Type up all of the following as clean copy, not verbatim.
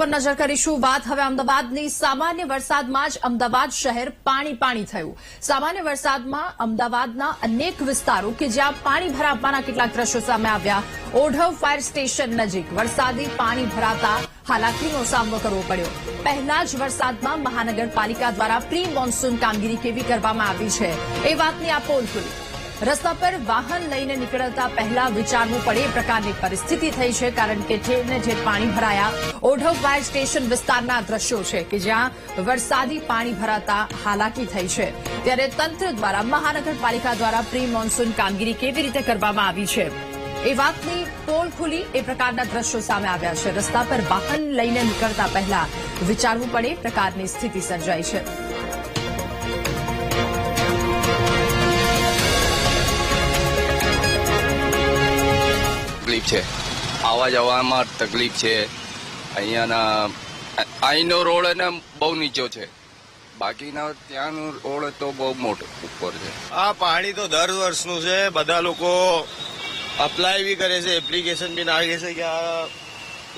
પર નજર કરીશું। વાત હવે અમદાવાદની। સામાન્ય વરસાદમાં જ અમદાવાદ શહેર પાણી થયું। સામાન્ય વરસાદમાં અમદાવાદના અનેક વિસ્તારો કે જ્યાં પાણી ભરાવાના કેટલાક દ્રશ્યો સામે આવ્યા। ઓઢવ ફાયર સ્ટેશન નજીક વરસાદી પાણી ભરાતા હાલાકીનો સામનો કરવો પડ્યો। પહેલા જ વરસાદમાં મહાનગરપાલિકા દ્વારા પ્રી મોન્સૂન કામગીરી કેવી કરવામાં આવી છે એ વાતની આ પોલ ખુલી। રસ્તા પર વાહન લઈને નીકળતા પહેલા વિચારવું પડે એ પ્રકારની પરિસ્થિતિ થઈ છે, કારણ કે ઠેરને ઠેર પાણી ભરાયા। ઓઢવ ફાયર સ્ટેશન વિસ્તારના દ્રશ્યો છે કે જ્યાં વરસાદી પાણી ભરાતા હાલાકી થઈ છે। ત્યારે તંત્ર દ્વારા મહાનગરપાલિકા દ્વારા પ્રી મોન્સૂન કામગીરી કેવી રીતે કરવામાં આવી છે એ વાતની પોલ ખુલી। એ પ્રકારના દ્રશ્યો સામે આવ્યા છે। રસ્તા પર વાહન લઈને નીકળતા પહેલા વિચારવું પડે એ પ્રકારની સ્થિતિ સર્જાઈ છે। તકલીફ છે, આવવા જવામાં તકલીફ છે। અહીંયાના અહીંનો રોડ એને બહુ નીચો છે, બાકીના ત્યાંનો રોડ તો બહુ મોટો ઉપર છે। આ પાણી તો દર વર્ષનું છે। બધા લોકો અપ્લાય બી કરે છે, એપ્લિકેશન બી નાખે છે કે આ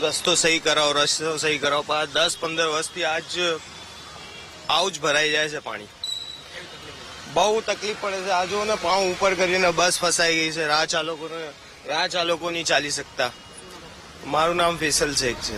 રસ્તો સહી કરાવો, રસ્તો સહી કરાવો। પણ 10-15 વર્ષથી આજ આવું જ ભરાઈ જાય છે પાણી। બહુ તકલીફ પડે છે। આ જો ને પાઉં ઉપર કરીને બસ ફસાઈ ગઈ છે। રાહ ચાલકો નહીં ચાલી શકતા। મારું નામ ફેસલ શેખ છે।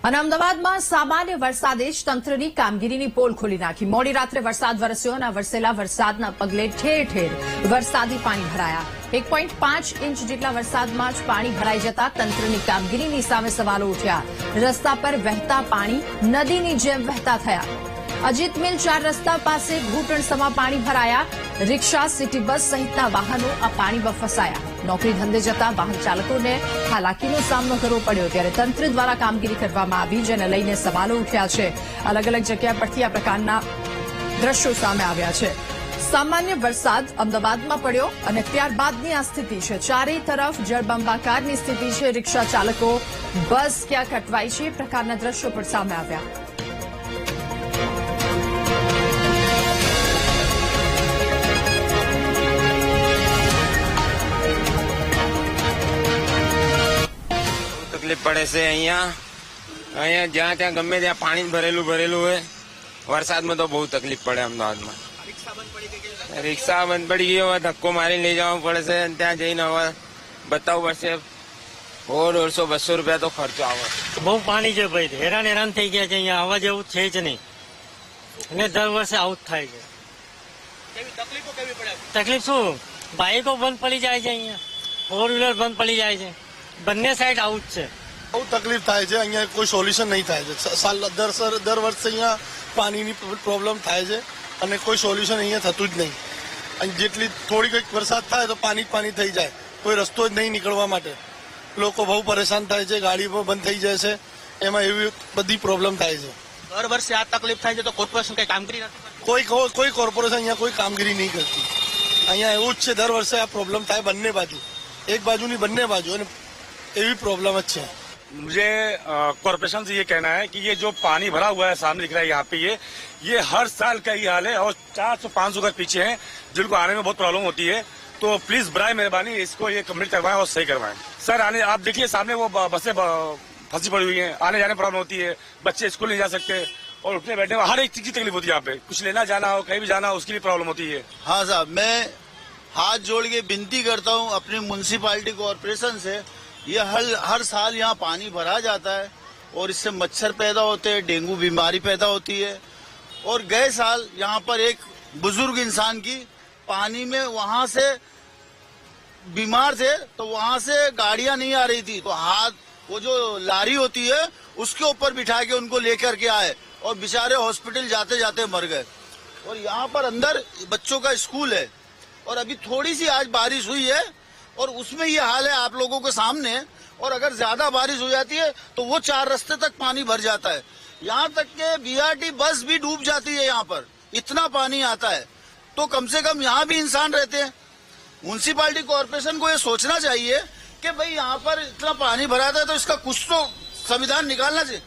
અને અમદાવાદમાં સામાન્ય વરસાદે જ તંત્રની કામગીરીની પોલ ખોલી નાખી। મોડી રાત્રે વરસાદ વરસ્યો અને વરસેલા વરસાદના પગલે ઠેર ઠેર વરસાદી પાણી ભરાયા। 1.5 ઇંચ જેટલા વરસાદમાં જ પાણી ભરાઈ જતા તંત્રની કામગીરીની સામે સવાલો ઉઠ્યા। રસ્તા પર વહેતા પાણી નદીની જેમ વહેતા થયા। અજીત મિલ 4 રસ્તા પાસે ઘૂંટણસમા પાણી ભરાયા। રિક્ષા, સિટી બસ સહિતના વાહનો આ પાણીમાં ફસાયા। નોકરી ધંધે જતા વાહન ચાલકોને હાલાકીનો સામનો કરવો પડ્યો। ત્યારે તંત્ર દ્વારા કામગીરી કરવામાં આવી, જેને લઈને સવાલો ઉઠ્યા છે। અલગ અલગ જગ્યા પરથી આ પ્રકારના દ્રશ્યો સામે આવ્યા છે। સામાન્ય વરસાદ અમદાવાદમાં પડ્યો અને ત્યારબાદની આ સ્થિતિ છે। ચારે તરફ જળબંબાકારની સ્થિતિ છે। રિક્ષા ચાલકો, બસ ક્યાંક અટવાઈ છે એ પ્રકારના દ્રશ્યો પણ સામે આવ્યા। તકલીફ પડે છે। અહીંયા જ્યાં ત્યાં ગમે ત્યાં પાણી ભરેલું હોય। વરસાદમાં તો બહુ તકલીફ પડે અમદાવાદમાં। રિક્ષા બંધ પડી ગઈ, હવે ધક્કો મારીને લઈ જવું પડે છે। ત્યાં જઈને હવે બતાવવું પડશે। 100-150-200 રૂપિયા તો ખર્ચો આવે। બહુ પાણી છે ભાઈ, હેરાન થઈ ગયા છે। અહીંયા આવવા જેવું છે જ નહીં અને દર વર્ષે આવું જ થાય છે। તકલીફ શું, બાઇકો બંધ પડી જાય છે, અહીંયા 4 વ્હીલર બંધ પડી જાય છે। બંને સાઈડ આવું જ છે। બહુ તકલીફ થાય છે। અહીંયા કોઈ સોલ્યુશન નહીં થાય છે। દર વર્ષે અહીંયા પાણીની પ્રોબ્લેમ થાય છે અને કોઈ સોલ્યુશન અહીંયા થતું જ નહીં। અને જેટલી થોડી કંઈક વરસાદ થાય તો પાણી થઈ જાય, કોઈ રસ્તો જ નહીં નીકળવા માટે। લોકો બહુ પરેશાન થાય છે, ગાડી પણ બંધ થઈ જાય છે। એમાં એવી બધી પ્રોબ્લેમ થાય છે। દર વર્ષે આ તકલીફ થાય છે તો કોર્પોરેશન કઈ કામગીરી નથી કરતી। કોઈ કોર્પોરેશન અહીંયા કોઈ કામગીરી નહીં કરતી। અહીંયા એવું જ છે, દર વર્ષે આ પ્રોબ્લેમ થાય બંને બાજુ, એક બાજુની બંને બાજુ, અને એવી प्रॉब्लम अच्छी है। मुझे कॉर्पोरेशन से ये कहना है कि ये जो पानी भरा हुआ है सामने दिख रहा है यहाँ पे, ये हर साल का ही हाल है। और 400-500 घर पीछे हैं जिनको आने में बहुत प्रॉब्लम होती है। तो प्लीज बराए मेहरबानी इसको ये कम्प्लीट करवाएं और सही करवाएं। सर आने आप देखिए सामने वो बसें फंसी पड़ी हुई हैं, आने जाने में प्रॉब्लम होती है। बच्चे स्कूल नहीं जा सकते और उठने बैठने में हर एक चीज की तकलीफ होती है। यहाँ पे कुछ लेना जाना हो, कहीं भी जाना हो, उसकी भी प्रॉब्लम होती है। हाँ साहब, मैं हाथ जोड़ के विनती करता हूँ अपनी म्युनिसिपालिटी कॉर्पोरेशन से। ये हर साल यहाँ पानी भरा जाता है और इससे मच्छर पैदा होते हैं, डेंगू बीमारी पैदा होती है। और गए साल यहाँ पर एक बुजुर्ग इंसान की पानी में वहां से बीमार थे, तो वहां से गाड़ियां नहीं आ रही थी, तो वो जो लारी होती है उसके ऊपर बिठा के उनको लेकर के आए और बेचारे हॉस्पिटल जाते जाते मर गए। और यहाँ पर अंदर बच्चों का स्कूल है और अभी थोड़ी सी आज बारिश हुई है और उसमें ये हाल है आप लोगों के सामने। और अगर ज्यादा बारिश हो जाती है तो वो 4 रास्ते तक पानी भर जाता है। यहाँ तक के BRT बस भी डूब जाती है। यहाँ पर इतना पानी आता है, तो कम से कम यहाँ भी इंसान रहते हैं। म्युनिसिपालिटी कॉर्पोरेशन को ये सोचना चाहिए कि भाई यहाँ पर इतना पानी भरा था तो इसका कुछ तो संविधान निकालना चाहिए।